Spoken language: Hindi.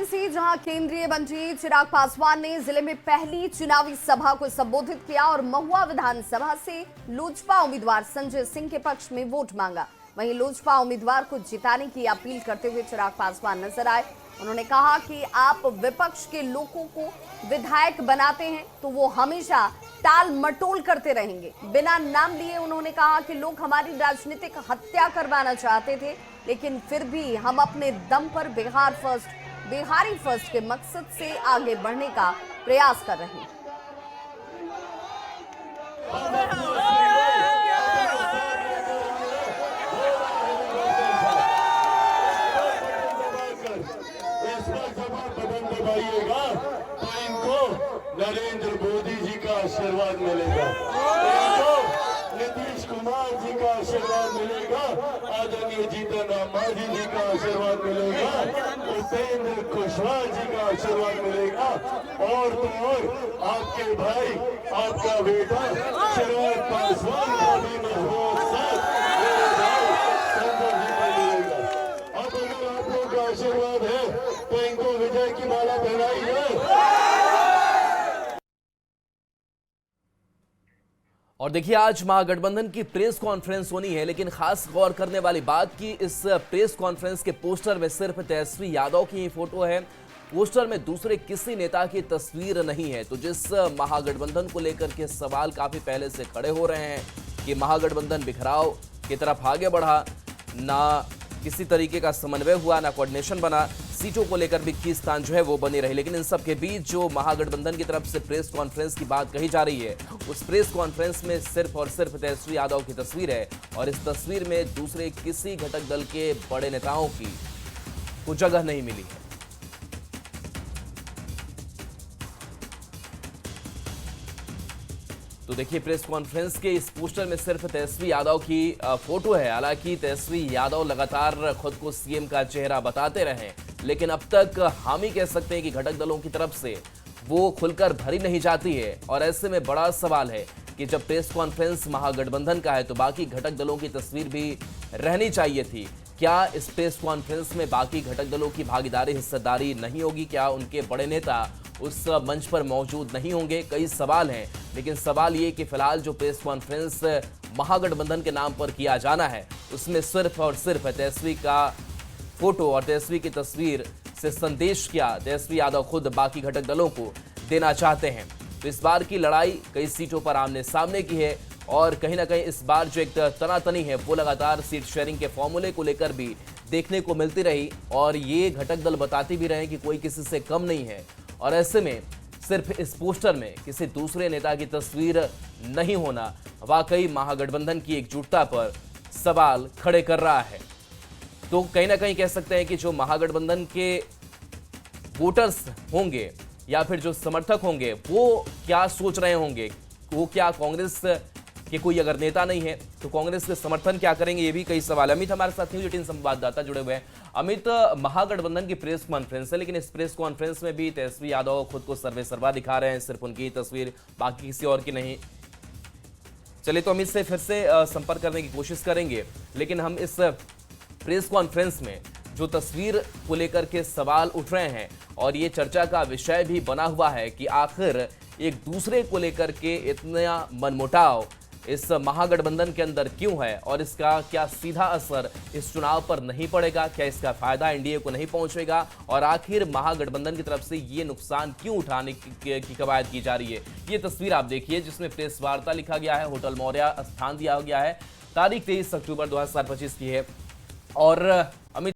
से जहां केंद्रीय मंत्री चिराग पासवान ने जिले में पहली चुनावी सभा को संबोधित किया और महुआ विधानसभा से लोजपा उम्मीदवार संजय सिंह के पक्ष में वोट मांगा। वहीं लोजपा उम्मीदवार को जिताने की अपील करते हुए चिराग पासवान नजर आए। उन्होंने कहा कि आप विपक्ष के लोगों को विधायक बनाते हैं तो वो हमेशा टाल मटोल करते रहेंगे। बिना नाम लिए उन्होंने कहा कि लोग हमारी राजनीतिक हत्या करवाना चाहते थे, लेकिन फिर भी हम अपने दम पर बिहारी फर्स्ट के मकसद से आगे बढ़ने का प्रयास कर रहे हैं। तो इनको नरेंद्र मोदी जी का आशीर्वाद मिलेगा, इनको नीतीश कुमार जी का आशीर्वाद मिलेगा, आदरणीय जीतन राम मांझी जी का आशीर्वाद मिलेगा, उपेंद्र कुशवाहा जी का आशीर्वाद मिलेगा और तो और आपके भाई, आपका बेटा चिराग पासवान का भी मजबूत साथ संजय जी का मिलेगा। अब अगर आप लोग का आशीर्वाद है तो इनको विजय की माला पहनाई है। और देखिए, आज महागठबंधन की प्रेस कॉन्फ्रेंस होनी है, लेकिन खास गौर करने वाली बात कि इस प्रेस कॉन्फ्रेंस के पोस्टर में सिर्फ तेजस्वी यादव की ही फोटो है। पोस्टर में दूसरे किसी नेता की तस्वीर नहीं है। तो जिस महागठबंधन को लेकर के सवाल काफी पहले से खड़े हो रहे हैं कि महागठबंधन बिखराव की तरफ आगे बढ़ा, ना किसी तरीके का समन्वय हुआ, ना कोऑर्डिनेशन बना, सीटों को लेकर भी खींचतान जो है वो बनी रही। लेकिन इन सब के बीच जो महागठबंधन की तरफ से प्रेस कॉन्फ्रेंस की बात कही जा रही है, उस प्रेस कॉन्फ्रेंस में सिर्फ और सिर्फ तेजस्वी यादव की तस्वीर है और इस तस्वीर में दूसरे किसी घटक दल के बड़े नेताओं की को जगह नहीं मिली है। तो देखिए, प्रेस कॉन्फ्रेंस के इस पोस्टर में सिर्फ तेजस्वी यादव की फोटो है। हालांकि तेजस्वी यादव लगातार खुद को सीएम का चेहरा बताते रहे, लेकिन अब तक हम ही कह सकते हैं कि घटक दलों की तरफ से वो खुलकर भरी नहीं जाती है। और ऐसे में बड़ा सवाल है कि जब प्रेस कॉन्फ्रेंस महागठबंधन का है तो बाकी घटक दलों की तस्वीर भी रहनी चाहिए थी। क्या इस प्रेस कॉन्फ्रेंस में बाकी घटक दलों की भागीदारी, हिस्सेदारी नहीं होगी? क्या उनके बड़े नेता उस मंच पर मौजूद नहीं होंगे? कई सवाल हैं, लेकिन सवाल ये कि फिलहाल जो प्रेस कॉन्फ्रेंस महागठबंधन के नाम पर किया जाना है, उसमें सिर्फ और सिर्फ तेजस्वी का फोटो और तेजस्वी की तस्वीर से संदेश क्या तेजस्वी यादव खुद बाकी घटक दलों को देना चाहते हैं। तो इस बार की लड़ाई कई सीटों पर आमने सामने की है और कहीं ना कहीं इस बार जो एक तनातनी है वो लगातार सीट शेयरिंग के फॉर्मूले को लेकर भी देखने को मिलती रही और ये घटक दल बताते भी रहे कि कोई किसी से कम नहीं है। और ऐसे में सिर्फ इस पोस्टर में किसी दूसरे नेता की तस्वीर नहीं होना वाकई महागठबंधन की एकजुटता पर सवाल खड़े कर रहा है। तो कहीं ना कहीं कह सकते हैं कि जो महागठबंधन के वोटर्स होंगे या फिर जो समर्थक होंगे वो क्या सोच रहे होंगे, वो क्या कांग्रेस के कोई अगर नेता नहीं है तो कांग्रेस के समर्थन क्या करेंगे, ये भी कई सवाल है। अमित हमारे साथ न्यूज 18 संवाददाता जुड़े हुए हैं। अमित, महागठबंधन की प्रेस कॉन्फ्रेंस है, लेकिन इस प्रेस कॉन्फ्रेंस में भी तेजस्वी यादव खुद को सर्वे सर्वा दिखा रहे हैं, सिर्फ उनकी तस्वीर, बाकी किसी और की नहीं। चलिए, तो अमित से फिर से संपर्क करने की कोशिश करेंगे, लेकिन हम इस प्रेस कॉन्फ्रेंस में जो तस्वीर को लेकर के सवाल उठ रहे हैं और ये चर्चा का विषय भी बना हुआ है कि आखिर एक दूसरे को लेकर के इतना मनमुटाव इस महागठबंधन के अंदर क्यों है और इसका क्या सीधा असर इस चुनाव पर नहीं पड़ेगा? क्या इसका फायदा एनडीए को नहीं पहुंचेगा? और आखिर महागठबंधन की तरफ से ये नुकसान क्यों उठाने की कवायद की जा रही है? ये तस्वीर आप देखिए जिसमें प्रेस वार्ता लिखा गया है, होटल मौर्या स्थान दिया गया है, तारीख 23 अक्टूबर 2025 की है। और अमित